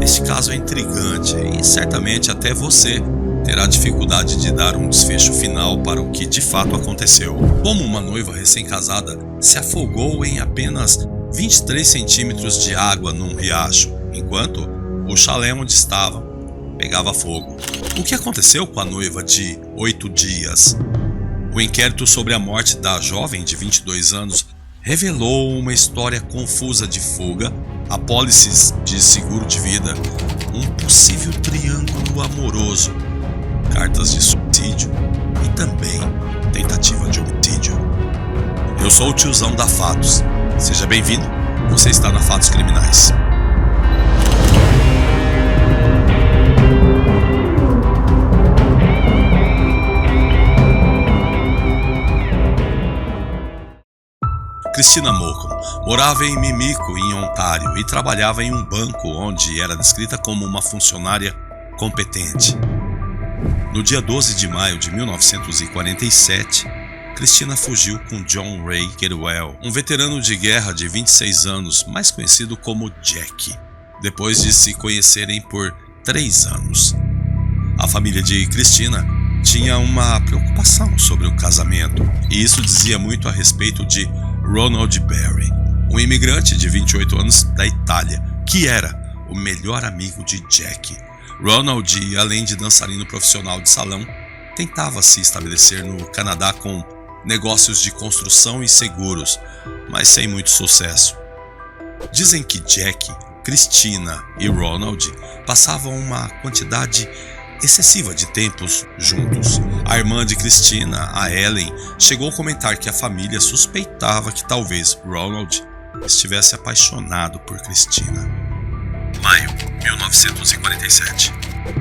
Este caso é intrigante e certamente até você terá dificuldade de dar um desfecho final para o que de fato aconteceu. Como uma noiva recém-casada se afogou em apenas 23 centímetros de água num riacho, enquanto o chalé onde estavam pegava fogo. O que aconteceu com a noiva de 8 dias? O inquérito sobre a morte da jovem de 22 anos revelou uma história confusa de fuga, apólices de seguro de vida, um possível triângulo amoroso, cartas de suicídio e também tentativa de homicídio. Eu sou o tiozão da Fatos. Seja bem-vindo, você está na Fatos Criminais. Christina Malcolm morava em Mimico, em Ontário, e trabalhava em um banco onde era descrita como uma funcionária competente. No dia 12 de maio de 1947, Christina fugiu com John Ray Kedwell, um veterano de guerra de 26 anos, mais conhecido como Jack, depois de se conhecerem por 3 anos. A família de Christina tinha uma preocupação sobre o casamento, e isso dizia muito a respeito de Ronald Berry, um imigrante de 28 anos da Itália, que era o melhor amigo de Jack. Ronald, além de dançarino profissional de salão, tentava se estabelecer no Canadá com negócios de construção e seguros, mas sem muito sucesso. Dizem que Jack, Christina e Ronald passavam uma quantidade excessiva de tempos juntos. A irmã de Christina, a Ellen, chegou a comentar que a família suspeitava que talvez Ronald estivesse apaixonado por Christina. Maio 1947.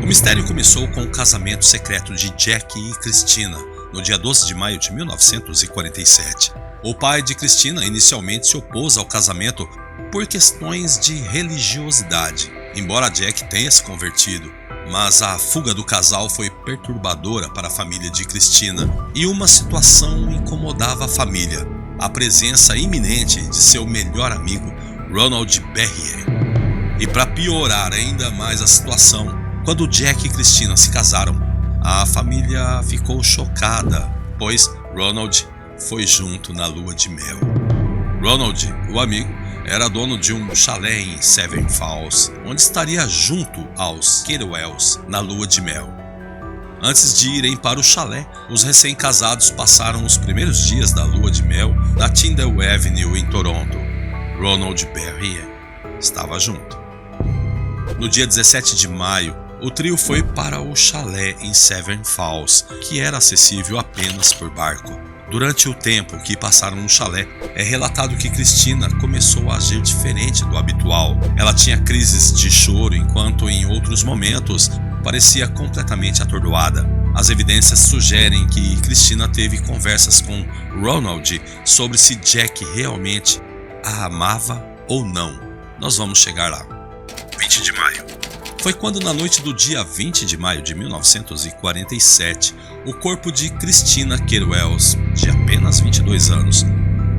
O mistério começou com o casamento secreto de Jack e Christina, no dia 12 de maio de 1947. O pai de Christina inicialmente se opôs ao casamento por questões de religiosidade, embora Jack tenha se convertido. Mas a fuga do casal foi perturbadora para a família de Christina e uma situação incomodava a família: a presença iminente de seu melhor amigo, Ronald Berry. E para piorar ainda mais a situação, quando Jack e Christina se casaram, a família ficou chocada, pois Ronald foi junto na lua de mel. Ronald, o amigo, era dono de um chalé em Severn Falls, onde estaria junto aos Kedwells na lua de mel. Antes de irem para o chalé, os recém-casados passaram os primeiros dias da lua de mel na Tyndall Avenue em Toronto. Ronald Berry estava junto. No dia 17 de maio, o trio foi para o chalé em Severn Falls, que era acessível apenas por barco. Durante o tempo que passaram no chalé, é relatado que Christina começou a agir diferente do habitual. Ela tinha crises de choro, enquanto em outros momentos parecia completamente atordoada. As evidências sugerem que Christina teve conversas com Ronald sobre se Jack realmente a amava ou não. Nós vamos chegar lá. 20 de maio. Foi quando, na noite do dia 20 de maio de 1947, o corpo de Christina Kedwells, de apenas 22 anos,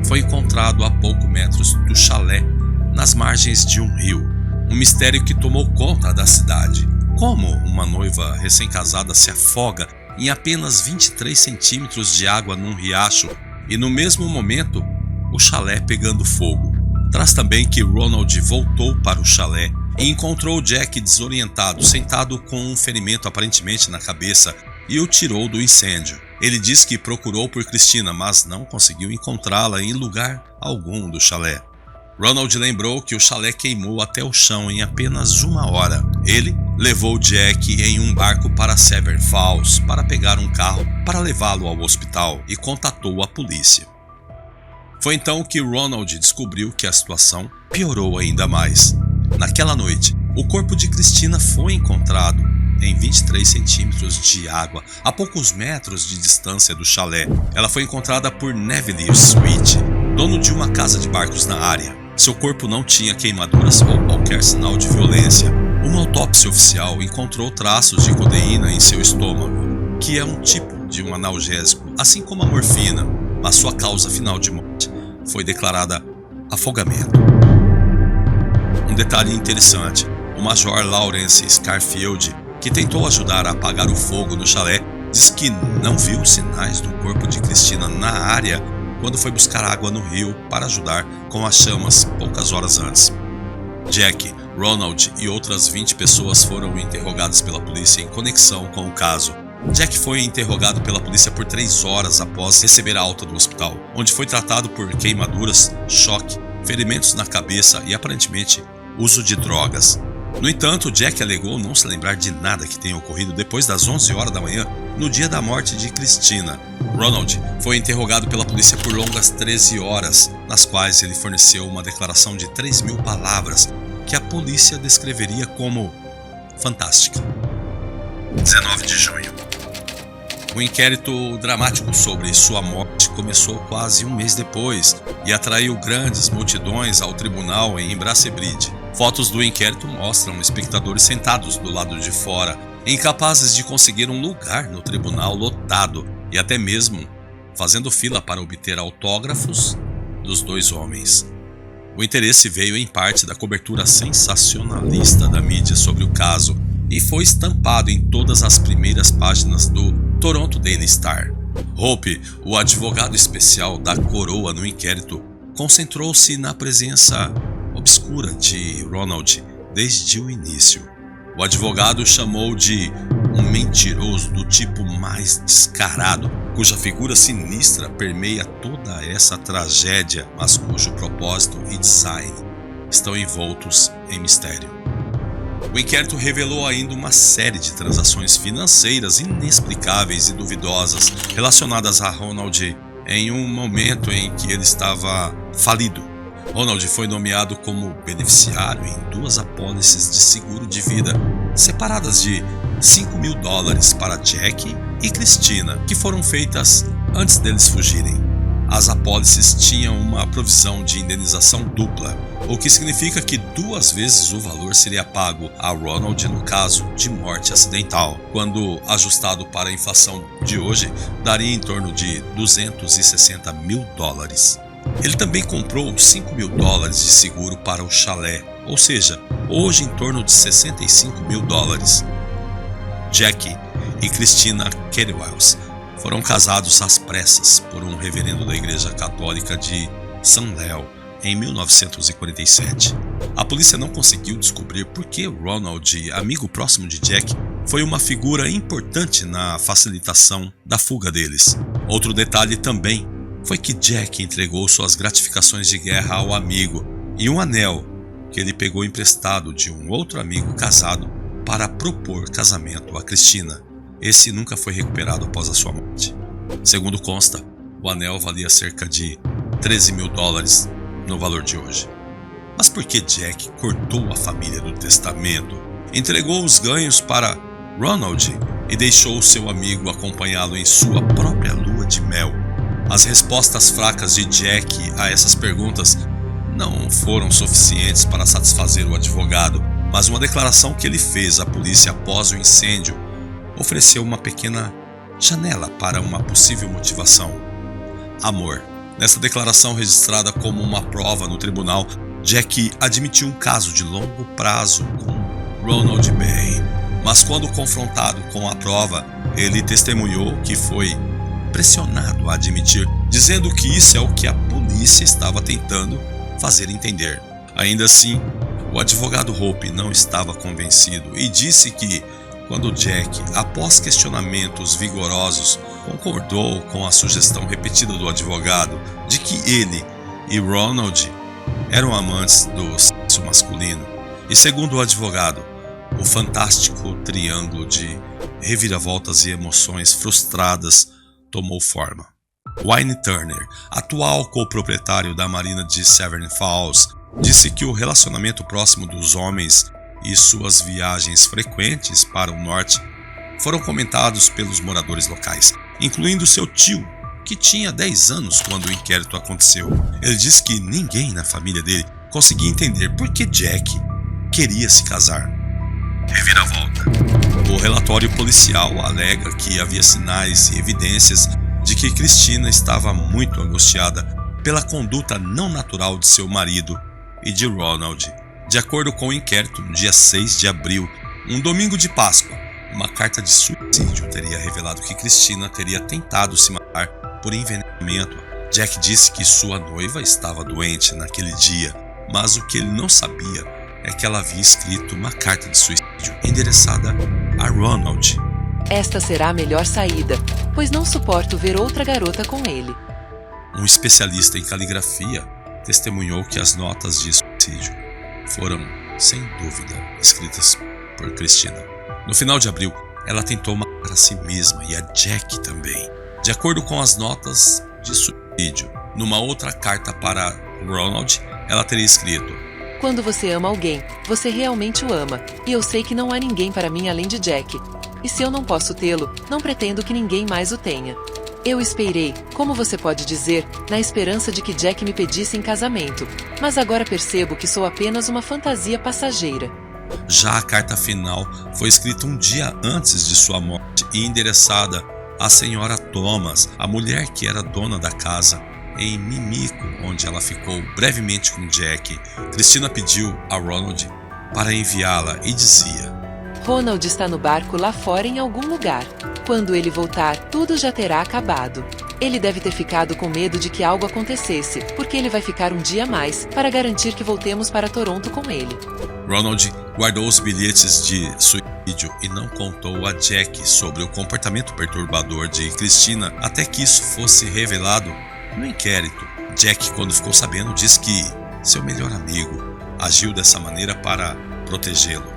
foi encontrado a poucos metros do chalé, nas margens de um rio. Um mistério que tomou conta da cidade. Como uma noiva recém-casada se afoga em apenas 23 centímetros de água num riacho e, no mesmo momento, o chalé pegando fogo? Traz também que Ronald voltou para o chalé e encontrou Jack desorientado, sentado com um ferimento aparentemente na cabeça, e o tirou do incêndio. Ele diz que procurou por Christina, mas não conseguiu encontrá-la em lugar algum do chalé. Ronald lembrou que o chalé queimou até o chão em apenas 1 hora. Ele levou Jack em um barco para Severn Falls para pegar um carro para levá-lo ao hospital e contatou a polícia. Foi então que Ronald descobriu que a situação piorou ainda mais. Naquela noite, o corpo de Christina foi encontrado em 23 centímetros de água, a poucos metros de distância do chalé. Ela foi encontrada por Neville Sweet, dono de uma casa de barcos na área. Seu corpo não tinha queimaduras ou qualquer sinal de violência. Uma autópsia oficial encontrou traços de codeína em seu estômago, que é um tipo de um analgésico, assim como a morfina, mas sua causa final de morte foi declarada afogamento. Um detalhe interessante: o Major Lawrence Scarfield, que tentou ajudar a apagar o fogo no chalé, diz que não viu sinais do corpo de Christina na área quando foi buscar água no rio para ajudar com as chamas poucas horas antes. Jack, Ronald e outras 20 pessoas foram interrogadas pela polícia em conexão com o caso. Jack foi interrogado pela polícia por 3 horas após receber a alta do hospital, onde foi tratado por queimaduras, choque, ferimentos na cabeça e aparentemente uso de drogas. No entanto, Jack alegou não se lembrar de nada que tenha ocorrido depois das 11 horas da manhã no dia da morte de Christina. Ronald foi interrogado pela polícia por longas 13 horas, nas quais ele forneceu uma declaração de 3.000 palavras que a polícia descreveria como fantástica. 19 de junho. O inquérito dramático sobre sua morte começou quase um mês depois e atraiu grandes multidões ao tribunal em Bracebridge. Fotos do inquérito mostram espectadores sentados do lado de fora, incapazes de conseguir um lugar no tribunal lotado e até mesmo fazendo fila para obter autógrafos dos 2 homens. O interesse veio em parte da cobertura sensacionalista da mídia sobre o caso e foi estampado em todas as primeiras páginas do Toronto Daily Star. Hope, o advogado especial da coroa no inquérito, concentrou-se na presença obscura de Ronald desde o início. O advogado chamou de um mentiroso do tipo mais descarado, cuja figura sinistra permeia toda essa tragédia, mas cujo propósito e design estão envoltos em mistério. O inquérito revelou ainda uma série de transações financeiras inexplicáveis e duvidosas relacionadas a Ronald em um momento em que ele estava falido. Ronald foi nomeado como beneficiário em 2 apólices de seguro de vida, separadas de $5.000 para Jack e Christina, que foram feitas antes deles fugirem. As apólices tinham uma provisão de indenização dupla, o que significa que 2 vezes o valor seria pago a Ronald no caso de morte acidental, quando ajustado para a inflação de hoje, daria em torno de $260.000. Ele também comprou $5.000 de seguro para o chalé, ou seja, hoje em torno de $65.000. Jack e Christina Kedwells foram casados às pressas por um reverendo da Igreja Católica de San Leo em 1947. A polícia não conseguiu descobrir por que Ronald, amigo próximo de Jack, foi uma figura importante na facilitação da fuga deles. Outro detalhe também foi que Jack entregou suas gratificações de guerra ao amigo e um anel que ele pegou emprestado de um outro amigo casado para propor casamento a Christina. Esse nunca foi recuperado após a sua morte. Segundo consta, o anel valia cerca de $13.000 no valor de hoje. Mas por que Jack cortou a família do testamento, entregou os ganhos para Ronald e deixou seu amigo acompanhá-lo em sua própria lua de mel? As respostas fracas de Jack a essas perguntas não foram suficientes para satisfazer o advogado, mas uma declaração que ele fez à polícia após o incêndio ofereceu uma pequena janela para uma possível motivação: amor. Nessa declaração registrada como uma prova no tribunal, Jack admitiu um caso de longo prazo com Ronald Bay, mas quando confrontado com a prova, ele testemunhou que foi pressionado a admitir, dizendo que isso é o que a polícia estava tentando fazer entender. Ainda assim, o advogado Hope não estava convencido e disse que, quando Jack, após questionamentos vigorosos, concordou com a sugestão repetida do advogado de que ele e Ronald eram amantes do sexo masculino, e segundo o advogado, o fantástico triângulo de reviravoltas e emoções frustradas tomou forma. Wayne Turner, atual coproprietário da Marina de Severn Falls, disse que o relacionamento próximo dos homens e suas viagens frequentes para o norte foram comentados pelos moradores locais, incluindo seu tio, que tinha 10 anos quando o inquérito aconteceu. Ele disse que ninguém na família dele conseguia entender por que Jack queria se casar. Reviravolta. O relatório policial alega que havia sinais e evidências de que Christina estava muito angustiada pela conduta não natural de seu marido e de Ronald. De acordo com o inquérito, no dia 6 de abril, um domingo de Páscoa, uma carta de suicídio teria revelado que Christina teria tentado se matar por envenenamento. Jack disse que sua noiva estava doente naquele dia, mas o que ele não sabia é que ela havia escrito uma carta de suicídio endereçada a Ronald. Esta será a melhor saída, pois não suporto ver outra garota com ele. Um especialista em caligrafia testemunhou que as notas de suicídio foram, sem dúvida, escritas por Christina. No final de abril, ela tentou matar a si mesma e a Jack também. De acordo com as notas de suicídio, numa outra carta para Ronald, ela teria escrito: quando você ama alguém, você realmente o ama, e eu sei que não há ninguém para mim além de Jack. E se eu não posso tê-lo, não pretendo que ninguém mais o tenha. Eu esperei, como você pode dizer, na esperança de que Jack me pedisse em casamento, mas agora percebo que sou apenas uma fantasia passageira. Já a carta final foi escrita um dia antes de sua morte e endereçada à senhora Thomas, a mulher que era dona da casa em Mimico, onde ela ficou brevemente com Jack. Christina pediu a Ronald para enviá-la e dizia: Ronald está no barco lá fora em algum lugar. Quando ele voltar, tudo já terá acabado. Ele deve ter ficado com medo de que algo acontecesse, porque ele vai ficar um dia a mais para garantir que voltemos para Toronto com ele. Ronald guardou os bilhetes de suicídio e não contou a Jack sobre o comportamento perturbador de Christina até que isso fosse revelado no inquérito. Jack, quando ficou sabendo, disse que seu melhor amigo agiu dessa maneira para protegê-lo.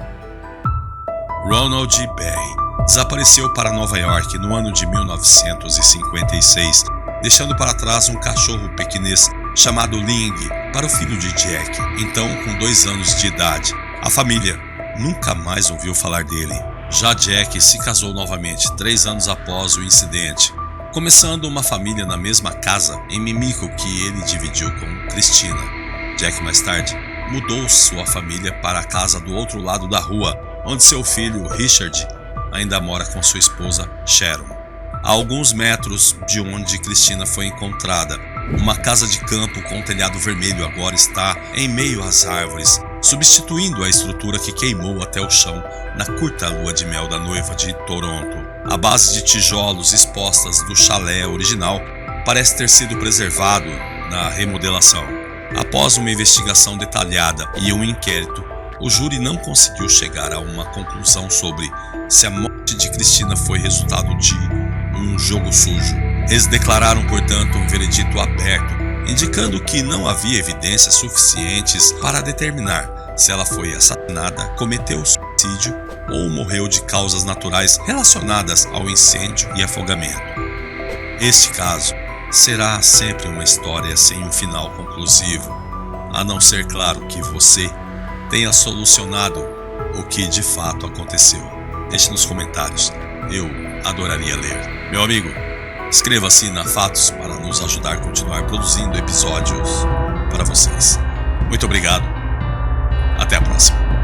Ronald Berry desapareceu para Nova York no ano de 1956, deixando para trás um cachorro pequinês chamado Ling para o filho de Jack, então com 2 anos de idade. A família nunca mais ouviu falar dele. Já Jack se casou novamente 3 anos após o incidente, começando uma família na mesma casa em Mimico que ele dividiu com Christina. Jack mais tarde mudou sua família para a casa do outro lado da rua, onde seu filho Richard ainda mora com sua esposa Sharon. A alguns metros de onde Christina foi encontrada, uma casa de campo com telhado vermelho agora está em meio às árvores, substituindo a estrutura que queimou até o chão na curta lua de mel da noiva de Toronto. A base de tijolos expostas do chalé original parece ter sido preservado na remodelação. Após uma investigação detalhada e um inquérito, o júri não conseguiu chegar a uma conclusão sobre se a morte de Christina foi resultado de um jogo sujo. Eles declararam, portanto, um veredito aberto, indicando que não havia evidências suficientes para determinar se ela foi assassinada, cometeu suicídio ou morreu de causas naturais relacionadas ao incêndio e afogamento. Este caso será sempre uma história sem um final conclusivo, a não ser, claro, que você tenha solucionado o que de fato aconteceu. Deixe nos comentários, eu adoraria ler. Meu amigo, inscreva-se na Fatos para nos ajudar a continuar produzindo episódios para vocês. Muito obrigado, até a próxima.